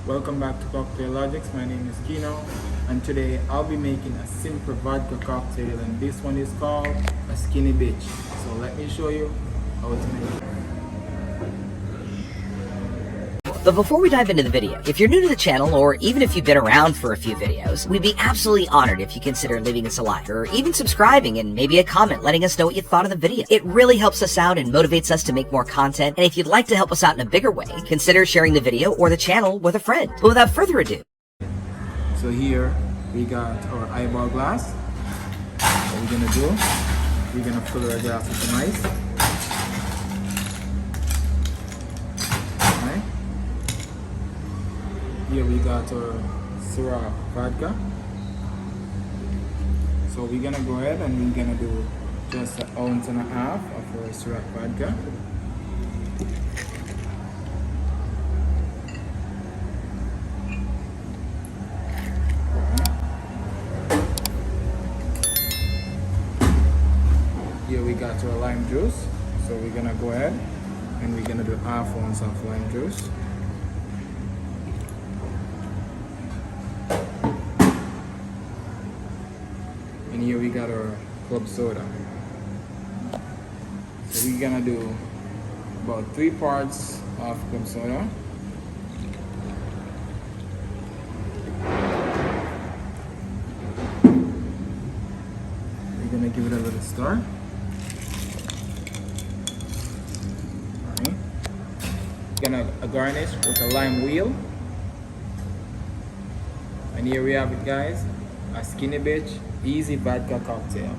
Welcome back to Cocktail Logics. My name is Keino, and today I'll be making a simple vodka cocktail, and this one is called a skinny bitch. So let me show you how to make it. But before we dive into the video, if you're new to the channel, or even if you've been around for a few videos, we'd be absolutely honored if you consider leaving us a like, or even subscribing and maybe a comment letting us know what you thought of the video. It really helps us out and motivates us to make more content, and if you'd like to help us out in a bigger way, consider sharing the video or the channel with a friend. But without further ado. So here we got our eyeball glass. What we're gonna do, we're gonna fill our glass with some ice. Here we got our Syrah vodka. So we're gonna go ahead and we're gonna do just 1.5 ounces of our Syrah vodka. Here we got our lime juice. So we're gonna go ahead and we're gonna do 1/2 ounce of lime juice. And here we got our club soda. So we're gonna do about 3 parts of club soda. We're gonna give it a little stir. Alright. Gonna garnish with a lime wheel. And here we have it, guys. A skinny bitch easy vodka cocktail.